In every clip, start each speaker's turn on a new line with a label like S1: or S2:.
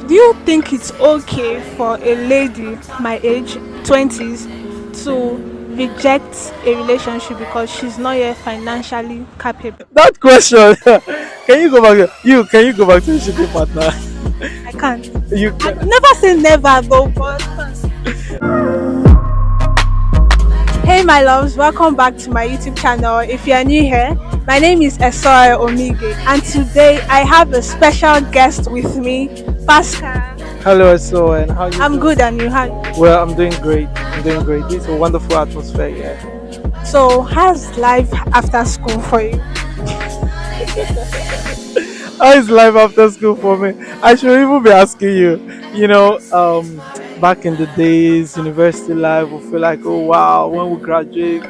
S1: Do you think it's okay for a lady my age, 20s, to reject a relationship because she's not yet financially capable?
S2: That question. Can you go back? Can you go back to the shitty partner?
S1: I can't.
S2: You
S1: I
S2: can.
S1: never say never though, but hey my loves, welcome back to my YouTube channel. If you are new here, my name is Esohen Omigie, and today I have a special guest with me, Pascal.
S2: Hello, so and how you
S1: I'm
S2: doing?
S1: good and you have.
S2: Well, I'm doing great. I'm doing great. This is a wonderful atmosphere. Yeah.
S1: So how's life after school for you?
S2: How is life after school for me? I should even be asking you. Back in the days, university life, we feel like, oh wow, when we graduate.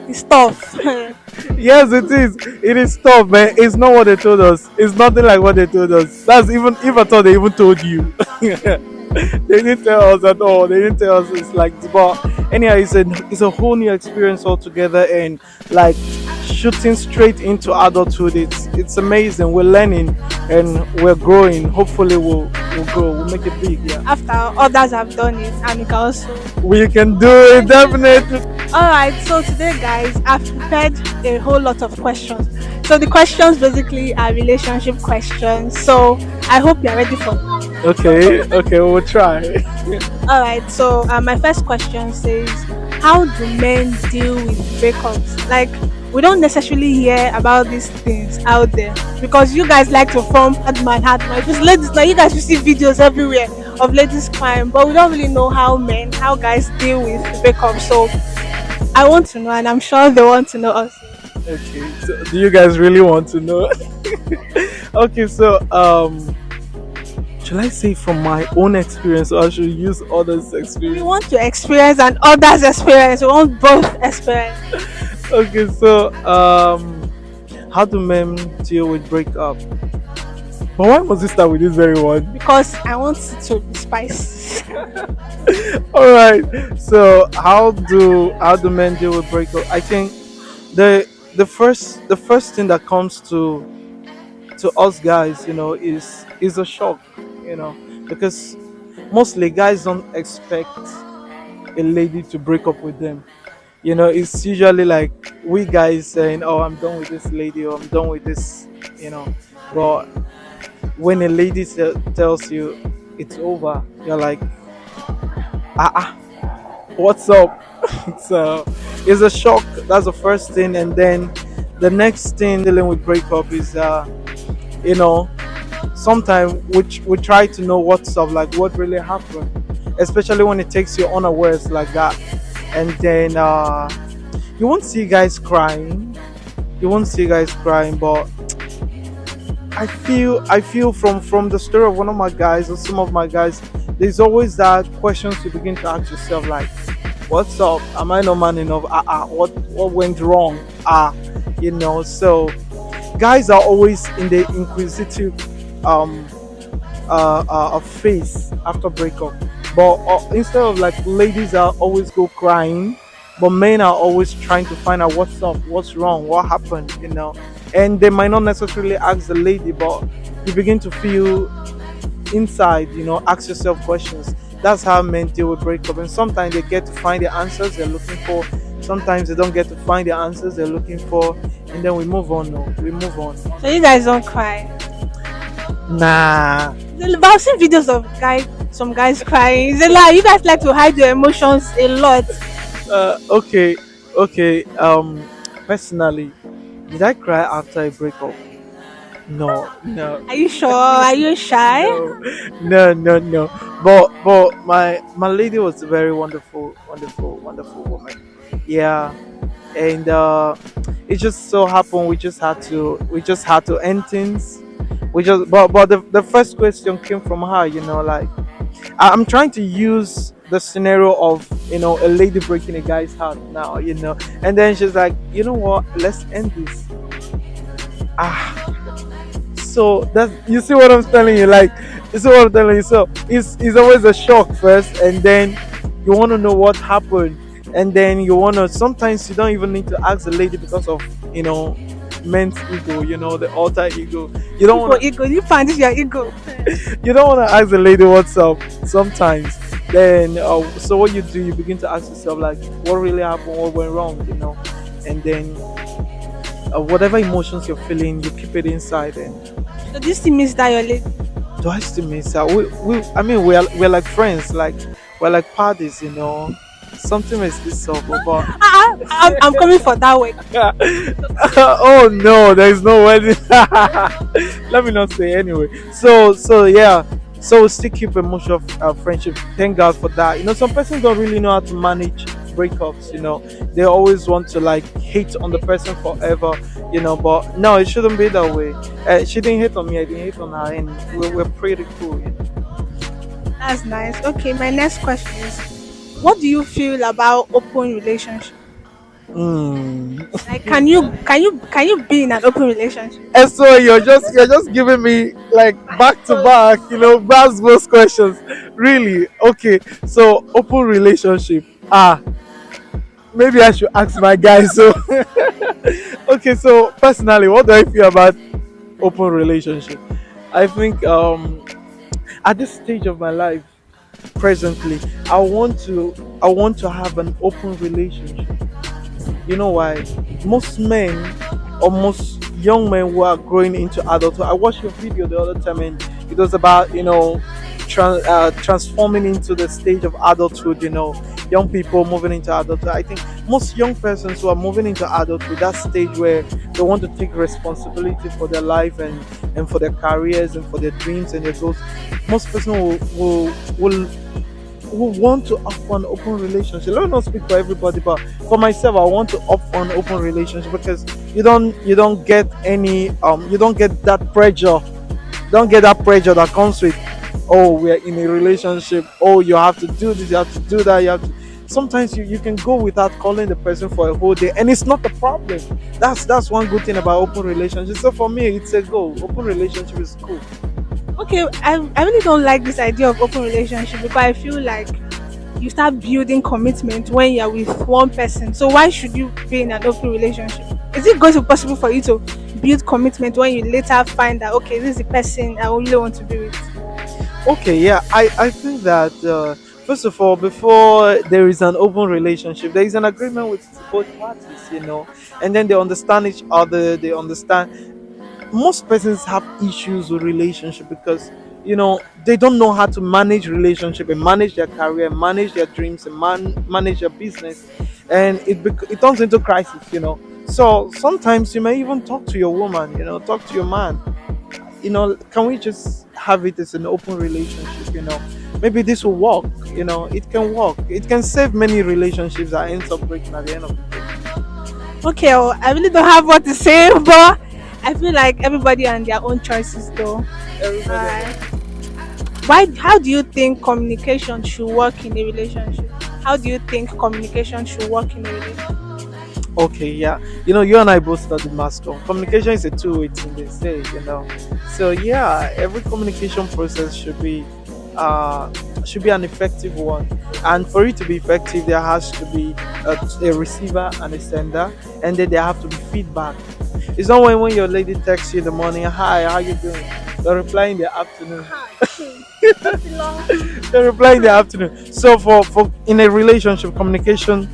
S1: It's tough.
S2: Yes, it is. It is tough, man. It's not what they told us. It's nothing like what they told us. That's even if I thought they even told you. They didn't tell us at all. They didn't tell us it's like this. But anyhow, it's a whole new experience altogether, and like shooting straight into adulthood. It's amazing. We're learning and we're growing. Hopefully, we'll grow. We'll make it big. Yeah,
S1: After others have done it, and you can also.
S2: we can do it definitely.
S1: Alright, so today, guys, I've prepared a whole lot of questions. So the questions basically are relationship questions. So I hope you're ready for it.
S2: Okay, okay, we'll try.
S1: Alright, so my first question says, how do men deal with breakups? Like, we don't necessarily hear about these things out there because you guys like to form hard man. If it's ladies now, you guys will see videos everywhere of ladies crying, but we don't really know how guys deal with breakups. So I want to know, and I'm sure they want to know us.
S2: Okay, so do you guys really want to know? Okay, so should I say from my own experience or I should use others'
S1: We
S2: experience?
S1: want to experience and others experience. We want both experience
S2: Okay, so how do men deal with breakup? But why must we start with this very one?
S1: because I want it to be spicy.
S2: All right. So how do men deal with breakup? I think the first thing that comes to us guys, is a shock, you know, because mostly guys don't expect a lady to break up with them. It's usually like we guys saying, "Oh, I'm done with this lady," or "I'm done with this," you know. But when a lady tells you it's over, you're like, ah, what's up? So it's a shock. That's the first thing, and then the next thing dealing with breakup is, you know, sometimes we try to know what's up, like what really happened, especially when it takes you unawares like that, and then you won't see guys crying. You won't see guys crying, but I feel from the story of one of my guys or some of my guys, there's always that questions you begin to ask yourself like, what's up? Am I not man enough? What went wrong? So guys are always in the inquisitive um phase after breakup. But instead of like ladies are always go crying, but men are always trying to find out what's up, what's wrong, what happened, and they might not necessarily ask the lady, but you begin to feel inside, ask yourself questions. That's how men deal with breakup, and sometimes they get to find the answers they're looking for. Sometimes they don't get to find the answers they're looking for, and then we move on. No, we move on.
S1: So you guys don't cry.
S2: Nah.
S1: But I've seen videos of some guys crying. It's a lie. You guys like to hide your emotions a lot.
S2: Okay, okay. Personally, did I cry after a breakup? No, no,
S1: Are you sure? Are you shy?
S2: no, no. But my lady was a very wonderful, wonderful, wonderful woman. Yeah, and it just so happened we just had to end things. But the first question came from her. Like, I'm trying to use the scenario of a lady breaking a guy's heart now, and then she's like, you know what? Let's end this. Ah, so that's you see what I'm telling you. Like, you see what I'm telling you. So it's always a shock first, and then you want to know what happened, and then you want to. Sometimes you don't even need to ask the lady because of you know men's ego, the alter ego. You don't
S1: Ego,
S2: want
S1: ego. You find this your ego.
S2: you don't want to ask the lady what's up sometimes. Then so what you do, you begin to ask yourself like, what really happened, what went wrong. And then whatever emotions you're feeling, you keep it inside. And
S1: So this thing means that your lady.
S2: do I still miss her? I mean, we're like friends, like we're like parties. Something is this up, but
S1: I'm coming for that way.
S2: oh no, there's no wedding. Let me not say anyway. So yeah. So we still keep emotional friendship. Thank God for that. Some persons don't really know how to manage breakups. They always want to like hate on the person forever. But no, it shouldn't be that way. She didn't hate on me. I didn't hate on her, and we're pretty cool.
S1: That's nice. Okay, my next question is, what do you feel about open relationship?
S2: Mm.
S1: Like, can you be in an open relationship?
S2: And so you're just giving me like back to back, that's those questions. Really? Okay. So open relationship. Maybe I should ask my guy. So okay, so personally, what do I feel about open relationship? I think at this stage of my life presently, I want to have an open relationship. You know why? Most men or most young men who are growing into adulthood. I watched your video the other time, and it was about transforming into the stage of adulthood. Young people moving into adulthood. I think most young persons who are moving into adulthood, that stage where they want to take responsibility for their life and for their careers and for their dreams and their goals. Most person will who want to opt for an open relationship. Let me not speak for everybody, but for myself, I want to opt for an open relationship because you don't get any you don't get that pressure. Don't get that pressure that comes with, oh, we're in a relationship. Oh, you have to do this, you have to do that, you have to. Sometimes you can go without calling the person for a whole day, and it's not a problem. That's one good thing about open relationship. So for me, it's a go. Open relationship is cool.
S1: Okay, I really don't like this idea of open relationship because I feel like you start building commitment when you're with one person. So why should you be in an open relationship? Is it going to be possible for you to build commitment when you later find that, okay, this is the person I really want to be with?
S2: Okay, yeah, I think that first of all, before there is an open relationship, there is an agreement with both parties, and then they understand each other. They understand. Most persons have issues with relationship because they don't know how to manage relationship and manage their career, manage their dreams, and manage their business, and it turns into crisis. So sometimes you may even talk to your woman, talk to your man, can we just have it as an open relationship? Maybe this will work. It can work. It can save many relationships that ends up breaking at the end of the day.
S1: Okay, well, I really don't have what to say, but I feel like everybody and their own choices though.
S2: Everybody.
S1: Alright. How do you think communication should work in a relationship? How do you think communication should work in a relationship?
S2: Okay, yeah. You and I both studied mass comm. Communication is a two-way thing, they say. So yeah, every communication process should be an effective one. And for it to be effective, there has to be a receiver and a sender, and then there have to be feedback. It's not when your lady texts you in the morning, hi, how you doing? They reply in the afternoon. They reply in the afternoon. So for in a relationship, communication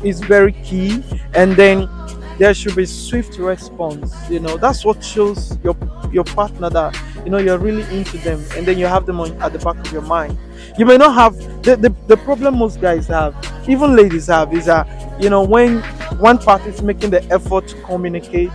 S2: is very key, and then there should be swift response. That's what shows your partner that you're really into them, and then you have them at the back of your mind. You may not have the problem most guys have, even ladies have, is that when one party is making the effort to communicate,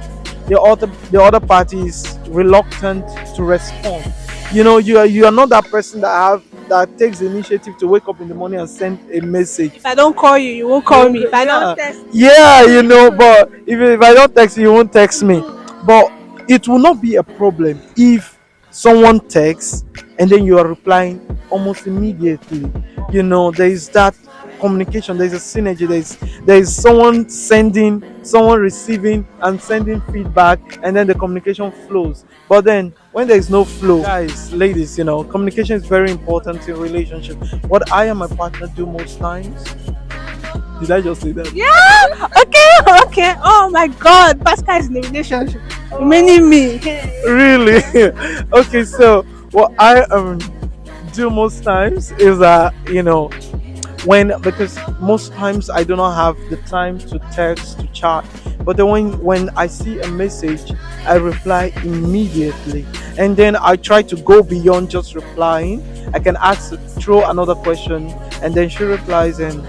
S2: the other party is reluctant to respond. You are not that person that takes the initiative to wake up in the morning and send a message.
S1: If I don't call you, you won't call me. If I don't
S2: Yeah,
S1: text
S2: yeah, but if I don't text you, you won't text me.
S1: you,
S2: But it will not be a problem if someone texts and then you are replying almost immediately. There is that communication, there is a synergy, there is someone sending, someone receiving, and sending feedback, and then the communication flows. But then when there is no flow, guys, ladies, communication is very important in relationship. What I and my partner do most times, Did I just say that?
S1: Yeah. Okay. Okay. Oh my God. Pascal is in a relationship. Remaining me.
S2: Really? Okay, so what I do most times is that, when, because most times I do not have the time to text, to chat, but then when I see a message, I reply immediately, and then I try to go beyond just replying. I can ask, throw another question, and then she replies, and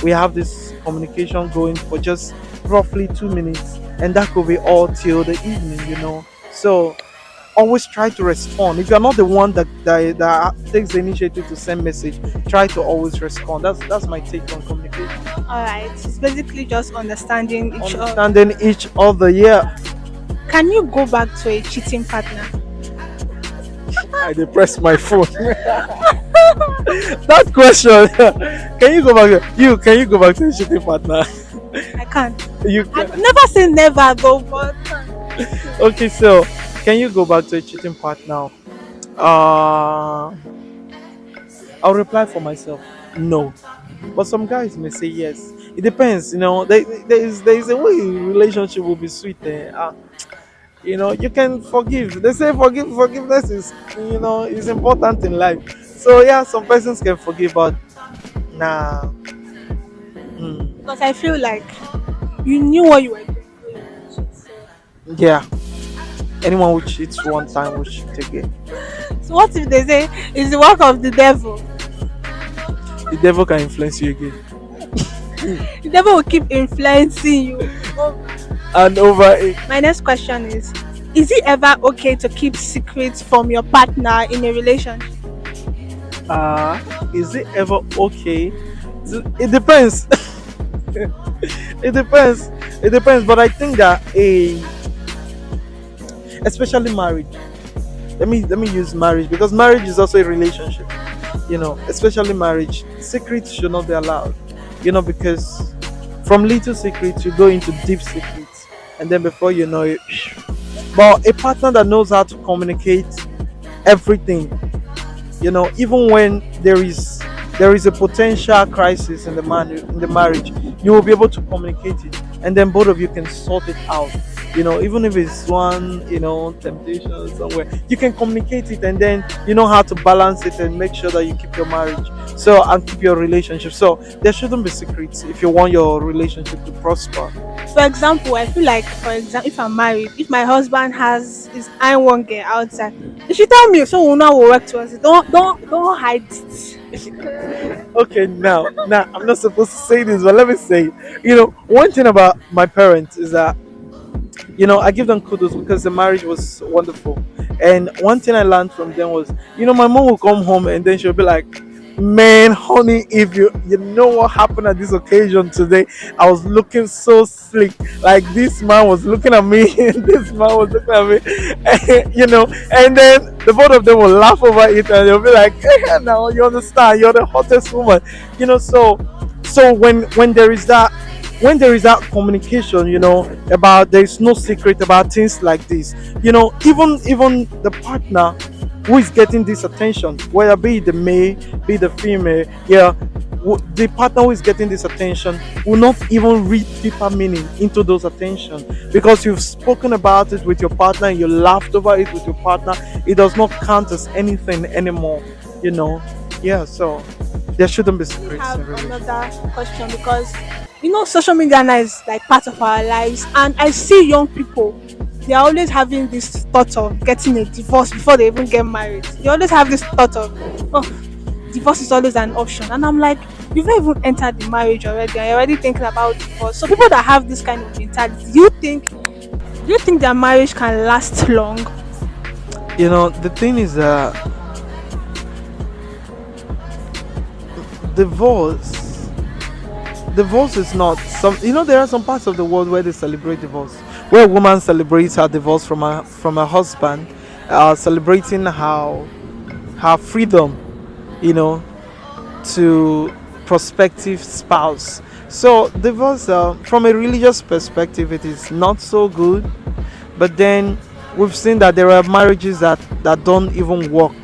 S2: we have this communication going for just roughly 2 minutes, and that could be all till the evening. So always try to respond. If you're not the one that takes the initiative to send message, try to always respond. That's my take on communication.
S1: All right. It's basically just understanding each other.
S2: Understanding each other. Yeah.
S1: Can you go back to a cheating partner?
S2: I depressed my phone. That question. Can you go back? Can you go back to a shitty partner?
S1: I can't.
S2: You
S1: I
S2: can.
S1: never say never though, but
S2: Okay, so can you go back to a cheating partner? Uh, I'll reply for myself. No, but some guys may say yes. It depends. There is a way relationship will be sweet. You can forgive. They say forgiveness is important in life. So yeah, some persons can forgive, but nah. mm,
S1: because I feel like you knew what you were doing. When you were cheating,
S2: yeah, anyone who cheats one time will cheat again.
S1: so what if they say it's the work of the devil?
S2: The devil can influence you again.
S1: The devil will keep influencing you. Oh.
S2: And over it.
S1: My next question is it ever okay to keep secrets from your partner in a relationship?
S2: Is it ever okay? It depends. It depends. It depends. But I think that especially marriage. Let me use marriage, because marriage is also a relationship. Especially marriage, secrets should not be allowed. Because from little secrets you go into deep secrets, and then before you know it, but a partner that knows how to communicate everything, even when there is a potential crisis in the marriage, you will be able to communicate it, and then both of you can sort it out. Even if it's one temptation somewhere, you can communicate it, and then you know how to balance it and make sure that you keep your marriage, and keep your relationship. So there shouldn't be secrets if you want your relationship to prosper.
S1: For example, I feel like, for example, if I'm married, if my husband has his I one girl outside, they should tell me so we know we'll work towards it. Don't hide it.
S2: Okay, now I'm not supposed to say this, but let me say it. One thing about my parents is that I give them kudos because the marriage was wonderful. And one thing I learned from them was, my mom will come home and then she'll be like, "Man, honey, if you know what happened at this occasion today, I was looking so slick. Like this man was looking at me, and this man was looking at me, and then the both of them will laugh over it, and they'll be like, now you understand, you're the hottest woman." So when there is that communication, about, there is no secret about things like this. Even the partner who is getting this attention, whether be it the male, be it the female, yeah, the partner who is getting this attention will not even read deeper meaning into those attention, because you've spoken about it with your partner and you laughed over it with your partner. It does not count as anything anymore. Yeah. So there shouldn't be
S1: We
S2: secrets
S1: have
S2: in relationship.
S1: another question because social media now is like part of our lives, and I see young people, they are always having this thought of getting a divorce before they even get married. They always have this thought of, oh, divorce is always an option, and I'm like, you've not even entered the marriage already, and you're already thinking about divorce. So people that have this kind of mentality, do you think their marriage can last long?
S2: The thing is that divorce divorce is not some, there are some parts of the world where they celebrate divorce, where a woman celebrates her divorce from her husband, celebrating her freedom, you know to prospective spouse. So divorce, from a religious perspective, it is not so good. But then we've seen that there are marriages that don't even work.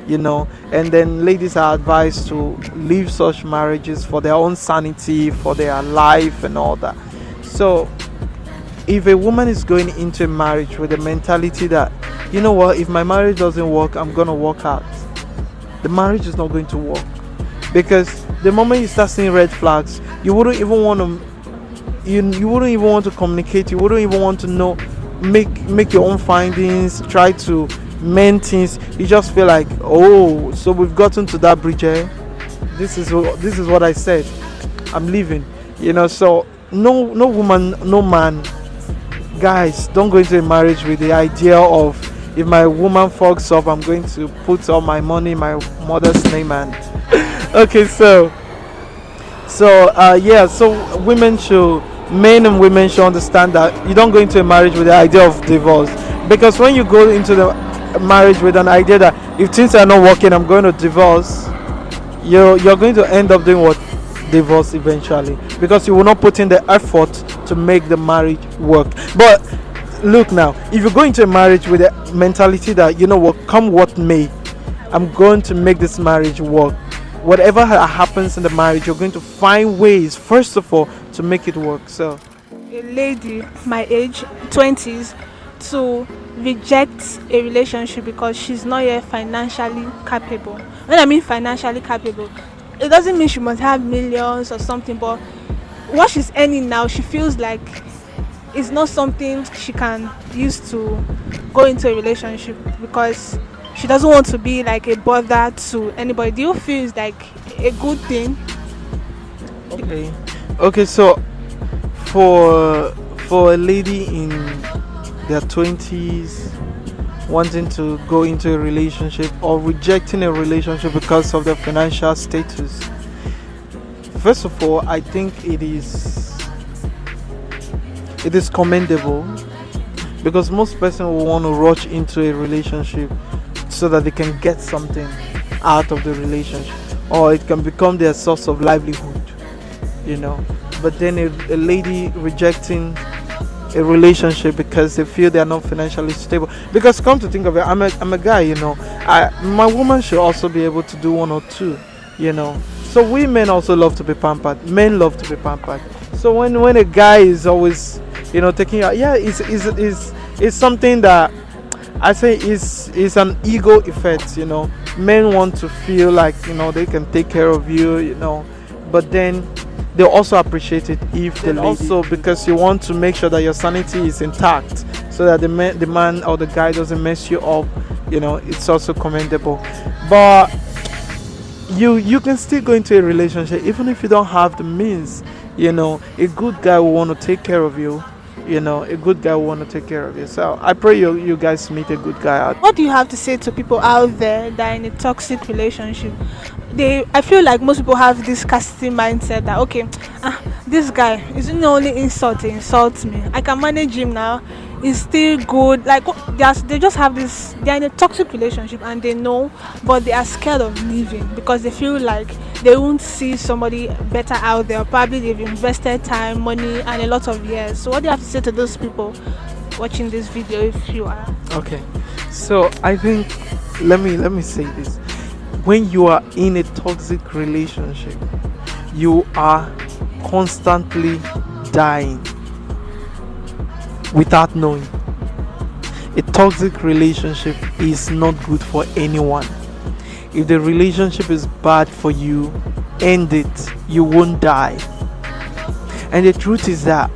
S2: And then ladies are advised to leave such marriages for their own sanity, for their life, and all that. So if a woman is going into a marriage with the mentality that, you know what, if my marriage doesn't work, I'm gonna walk out, the marriage is not going to work. Because the moment you start seeing red flags, you wouldn't even want to, you wouldn't even want to communicate, you wouldn't even want to know, make your own findings, try to mend things. You just feel like, oh, so we've gotten to that bridge, eh? This is what I said, I'm leaving. So no woman, no man, guys, don't go into a marriage with the idea of, if my woman fucks up, I'm going to put all my money in my mother's name. And okay, yeah, so men and women should understand that you don't go into a marriage with the idea of divorce. Because when you go into the marriage with an idea that if things are not working, I'm going to divorce, you're going to end up doing what? Divorce eventually, because you will not put in the effort to make the marriage work. But look, now, if you go into a marriage with a mentality that, you know what, come what may, I'm going to make this marriage work, whatever happens in the marriage, you're going to find ways, first of all, to make it work. So
S1: A lady my age, 20s, to reject a relationship because she's not yet financially capable. When I mean financially capable, it doesn't mean she must have millions or something, but what she's earning now, she feels like it's not something she can use to go into a relationship, because she doesn't want to be like a bother to anybody. Do you feel it's like a good thing?
S2: okay, so for a lady in their 20s wanting to go into a relationship or rejecting a relationship because of their financial status, first of all, I think it is commendable, because most person will want to rush into a relationship so that they can get something out of the relationship, or it can become their source of livelihood, you know. But then a lady rejecting a relationship because they feel they are not financially stable. Because come to think of it, I'm a guy, my woman should also be able to do one or two, so women also love to be pampered, men love to be pampered. So when a guy is always, taking out, yeah, it's something that I say is an ego effect. Men want to feel like, they can take care of you, but then they also appreciate it if the lady, also, because you want to make sure that your sanity is intact, so that the man or the guy doesn't mess you up. It's also commendable. But you can still go into a relationship even if you don't have the means. A good guy will want to take care of you. A good guy will want to take care of you. So I pray you guys meet a good guy out.
S1: What do you have to say to people out there that are in a toxic relationship? I feel like most people have this scarcity mindset that, okay, this guy is not only insults me, I can manage him now, he's still good. Like, they just have this, they're in a toxic relationship and they know, but they are scared of leaving because they feel like they won't see somebody better out there. Probably they've invested time, money, and a lot of years. So what do you have to say to those people watching this video, if you are?
S2: Okay, so I think, let me say this: when you are in a toxic relationship, you are constantly dying without knowing. A toxic relationship is not good for anyone. If the relationship is bad for you, end it. You won't die. And the truth is that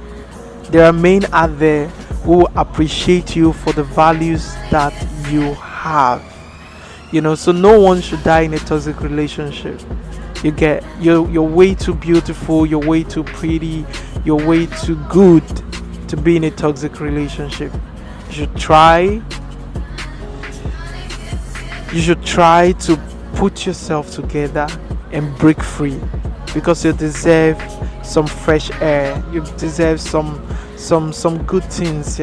S2: there are men out there who appreciate you for the values that you have. So no one should die in a toxic relationship. You're way too beautiful, you're way too pretty, you're way too good to be in a toxic relationship. You should try to put yourself together and break free, because you deserve some fresh air, you deserve some good things.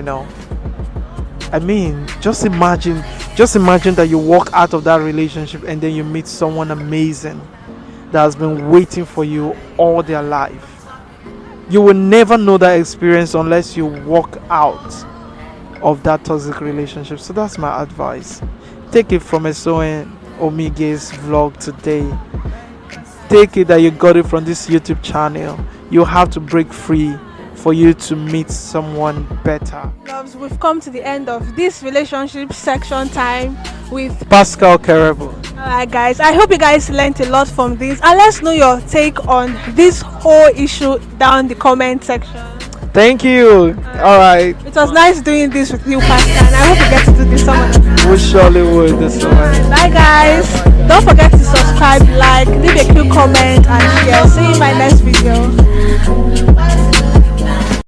S2: I mean, just imagine that you walk out of that relationship and then you meet someone amazing that has been waiting for you all their life. You will never know that experience unless you walk out of that toxic relationship. So that's my advice. Take it from Esohen Omigie's vlog today. Take it that you got it from this YouTube channel. You have to break free for you to meet someone better.
S1: Loves, we've come to the end of this relationship section time with
S2: Pascal Keerubu.
S1: Alright guys, I hope you guys learned a lot from this, and let's know your take on this whole issue down the comment section.
S2: Thank you. Alright.
S1: It was nice doing this with you, Pascal, and I hope you get to do this some other time.
S2: We surely will this one.
S1: Bye guys. Don't forget to subscribe, like, leave a quick comment and share. See you in my next video.